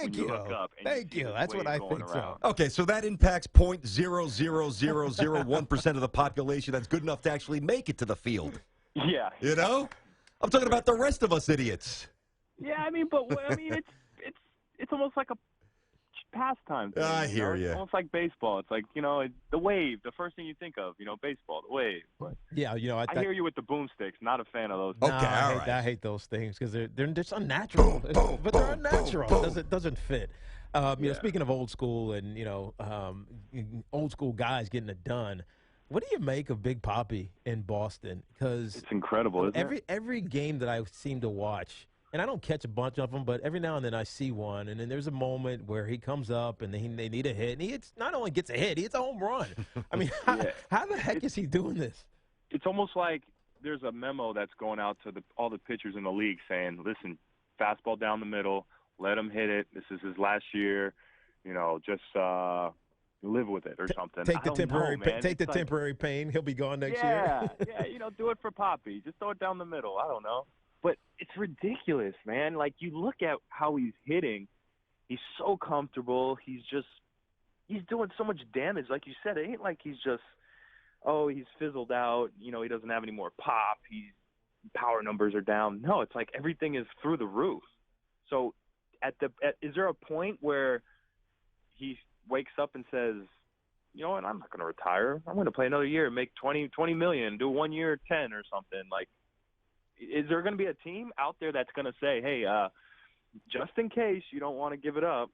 when you look up and Thank you see you. this That's what wave I going think around. so. Okay, so that impacts 0.00001% of the population that's good enough to actually make it to the field. Yeah. You know? I'm talking about the rest of us idiots. Yeah, I mean, it's almost like a pastime thing. I hear It's you. almost like baseball. It's like, the wave, the first thing you think of, baseball, the wave. But Yeah, I hear you with the boomsticks. Not a fan of those. Nah, Okay, all right. I hate those things because they're just unnatural. But they're unnatural. It doesn't fit. Speaking of old school and old school guys getting it done, what do you make of Big Papi in Boston? Because It's incredible, isn't it? every game that I seem to watch, and I don't catch a bunch of them, but every now and then I see one, and then there's a moment where he comes up and they need a hit, and he not only gets a hit, he hits a home run. I mean, how the heck is he doing this? It's almost like there's a memo that's going out to all the pitchers in the league saying, listen, fastball down the middle, let him hit it. This is his last year. Just live with it or something. Take the It's temporary pain. He'll be gone next year. Yeah, do it for Papi. Just throw it down the middle. I don't know. But it's ridiculous, man. Like, you look at how he's hitting. He's so comfortable. He's doing so much damage. Like you said, it ain't like he's fizzled out. He doesn't have any more pop. Power numbers are down. No, it's like everything is through the roof. So is there a point where he wakes up and says, you know what, I'm not going to retire. I'm going to play another year, make $20 million, do 1 year 10 or something? Like, is there going to be a team out there that's going to say, hey, just in case you don't want to give it up,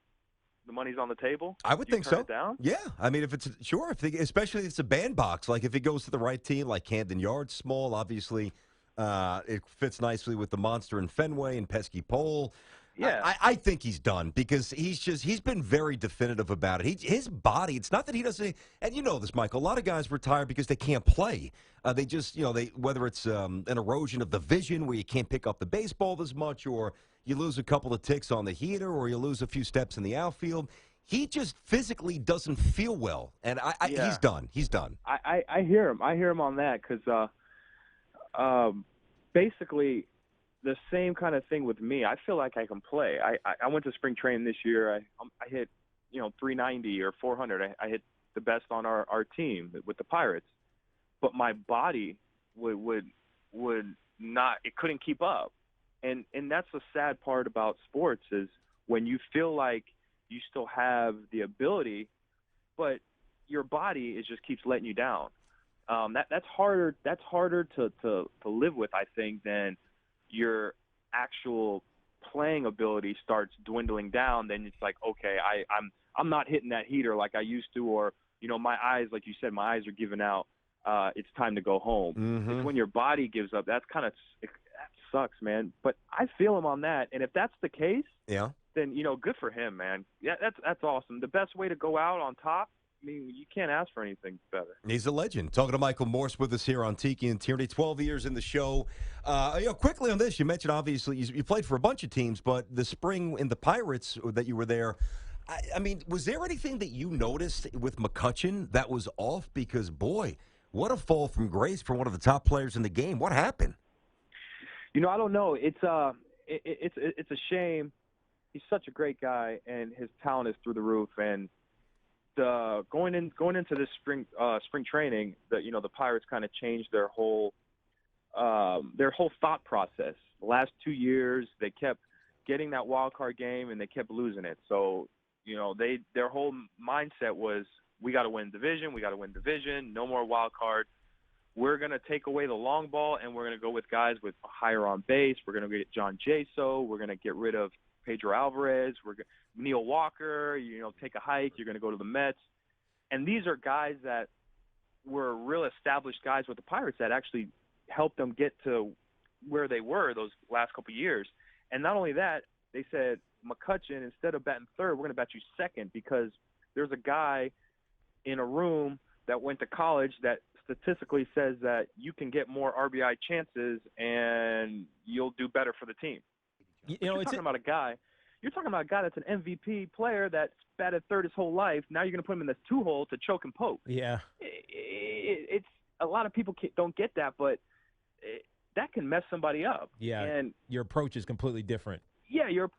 the money's on the table? I would think so. It down? Yeah. I mean, especially if it's a bandbox, like if it goes to the right team, like Camden Yards, small, obviously, it fits nicely with the monster in Fenway and pesky pole. Yeah. I think he's done because he's been very definitive about it. His body, it's not that he doesn't, and you know this, Michael, a lot of guys retire because they can't play. They just, whether it's an erosion of the vision where you can't pick up the baseball as much, or you lose a couple of ticks on the heater, or you lose a few steps in the outfield. He just physically doesn't feel well, and he's done. He's done. I hear him. I hear him on that because basically the same kind of thing with me. I feel like I can play. I went to spring training this year. I hit 390 or 400. I hit the best on our team with the Pirates, but my body would not. It couldn't keep up, and that's the sad part about sports is when you feel like you still have the ability, but your body just keeps letting you down. That's harder. That's harder to live with, I think, than your actual playing ability starts dwindling down. Then it's like, okay, I'm not hitting that heater like I used to, or my eyes, like you said, my eyes are giving out. It's time to go home. Mm-hmm. It's when your body gives up. That sucks, man. But I feel him on that. And if that's the case, yeah, then good for him, man. Yeah, that's awesome. The best way to go out on top. I mean, you can't ask for anything better. He's a legend. Talking to Michael Morse with us here on TIki and TIerney, 12 years in the show. Quickly on this, you mentioned obviously you played for a bunch of teams, but the spring in the Pirates that you were there, I mean, was there anything that you noticed with McCutchen that was off? Because, boy, what a fall from grace for one of the top players in the game. What happened? I don't know. It's a shame. He's such a great guy, and his talent is through the roof, and going into this spring training, the Pirates kind of changed their whole thought process. The last 2 years, they kept getting that wild card game and they kept losing it. So, their whole mindset was, we got to win division. We got to win division. No more wild card. We're going to take away the long ball and we're going to go with guys with higher on base. We're going to get John Jaso. We're going to get rid of Pedro Alvarez. Neil Walker, take a hike. You're going to go to the Mets. And these are guys that were real established guys with the Pirates that actually helped them get to where they were those last couple of years. And not only that, they said, McCutchen, instead of batting third, we're going to bat you second because there's a guy in a room that went to college that statistically says that you can get more RBI chances and you'll do better for the team. You're talking about a guy that's an MVP player that's batted third his whole life. Now you're going to put him in this two-hole to choke and poke. Yeah. It's a lot of people don't get that, but that can mess somebody up. Yeah, and your approach is completely different. yeah, your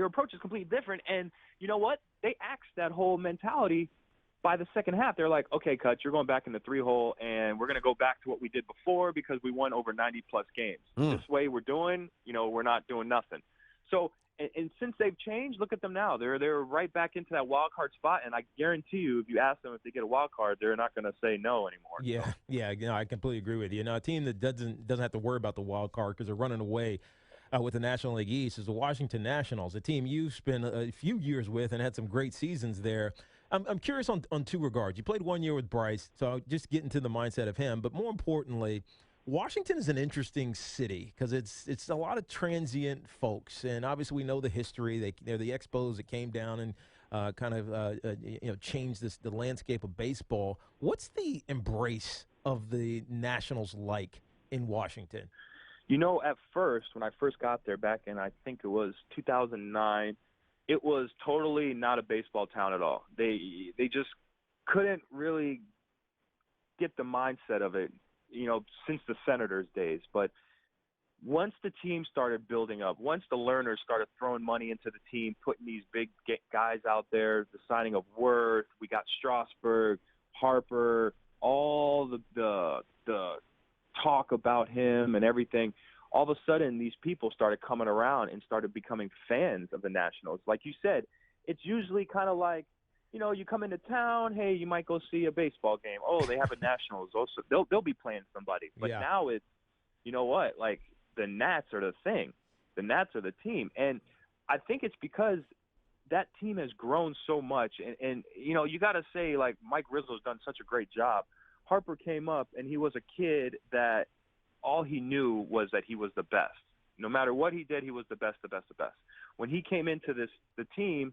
approach is completely different. And you know what? They axed that whole mentality by the second half. They're like, okay, Cut, you're going back in the 3-hole, and we're going to go back to what we did before because we won over 90-plus games. This way we're doing, we're not doing nothing. So, and since they've changed, look at them now. They're right back into that wild card spot, and I guarantee you, if you ask them if they get a wild card, they're not going to say no anymore. Yeah, So. yeah, I completely agree with you. A team that doesn't have to worry about the wild card because they're running away with the National League East is the Washington Nationals, a team you've spent a few years with and had some great seasons there. I'm curious on two regards. You played 1 year with Bryce, so just get into the mindset of him. But more importantly, Washington is an interesting city because it's a lot of transient folks, and obviously we know the history. They're the Expos that came down and changed the landscape of baseball. What's the embrace of the Nationals like in Washington? At first, when I first got there back in, I think it was 2009, it was totally not a baseball town at all. They just couldn't really get the mindset of it, since the Senators days. But once the team started building up, once the learners started throwing money into the team, putting these big guys out there, the signing of Worth, we got Strasburg, Harper, all the talk about him and everything, all of a sudden these people started coming around and started becoming fans of the Nationals. Like you said, it's usually kind of like, you come into town, hey, you might go see a baseball game. Oh, they have a Nationals. Also, they'll be playing somebody. But now it's, like the Nats are the thing. The Nats are the team. And I think it's because that team has grown so much. And you got to say, like, Mike Rizzo's done such a great job. Harper came up, and he was a kid that all he knew was that he was the best. No matter what he did, he was the best. When he came into the team,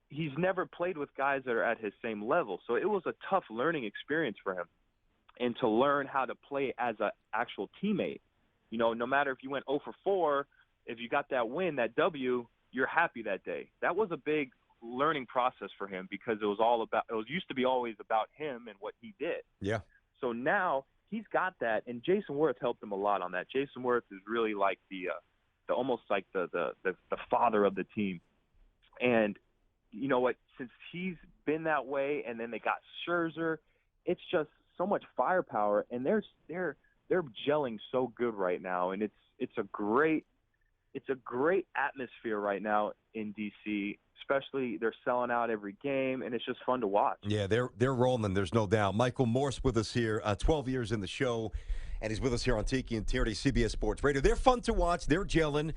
he's never played with guys that are at his same level. So it was a tough learning experience for him. And to learn how to play as an actual teammate. No matter if you went 0 for 4, if you got that win, that W, you're happy that day. That was a big learning process for him because it used to be always about him and what he did. Yeah. So now he's got that, and Jason Worth helped him a lot on that. Jason Worth is really like the almost like the father of the team. And you know what? Since he's been that way, and then they got Scherzer, it's just so much firepower, and they're gelling so good right now, and it's a great atmosphere right now in DC. Especially, they're selling out every game, and it's just fun to watch. Yeah, they're rolling. There's no doubt. Michael Morse with us here, 12 years in the show, and he's with us here on TIki and TIerney, CBS Sports Radio. They're fun to watch. They're gelling,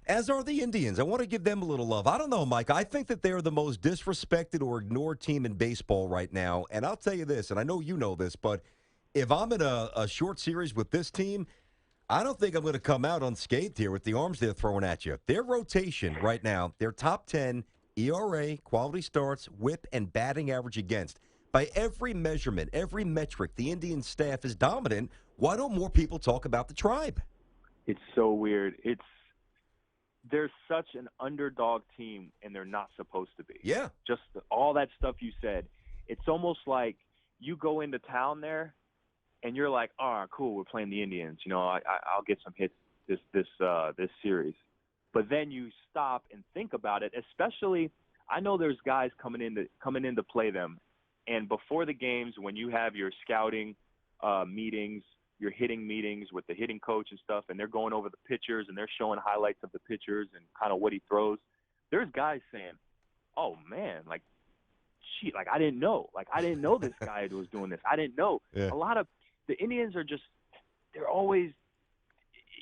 as are the Indians. I want to give them a little love. I don't know, Mike. I think that they're the most disrespected or ignored team in baseball right now. And I'll tell you this, and I know you know this, but if I'm in a short series with this team, I don't think I'm going to come out unscathed here with the arms they're throwing at you. Their rotation right now, their top 10 ERA, quality starts, whip, and batting average against. By every measurement, every metric, the Indian staff is dominant. Why don't more people talk about the Tribe? It's so weird. They're such an underdog team, and they're not supposed to be. Yeah. Just all that stuff you said. It's almost like you go into town there, and you're like, all right, cool, we're playing the Indians. I'll get some hits this series. But then you stop and think about it, especially I know there's guys coming in to play them. And before the games, when you have your scouting meetings, your hitting meetings with the hitting coach and stuff, and they're going over the pitchers and they're showing highlights of the pitchers and kind of what he throws, there's guys saying, oh, man, like, gee, like I didn't know. Like, I didn't know this guy was doing this. I didn't know. Yeah. A lot of the Indians are just – they're always –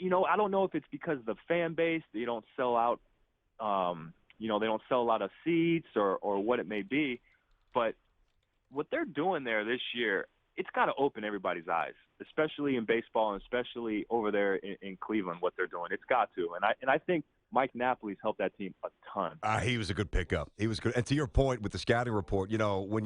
I don't know if it's because of the fan base. They don't sell out, they don't sell a lot of seats or what it may be. But what they're doing there this year, it's got to open everybody's eyes, especially in baseball and especially over there in Cleveland, what they're doing. It's got to. And I think Mike Napoli's helped that team a ton. He was a good pickup. He was good. And to your point with the scouting report, when you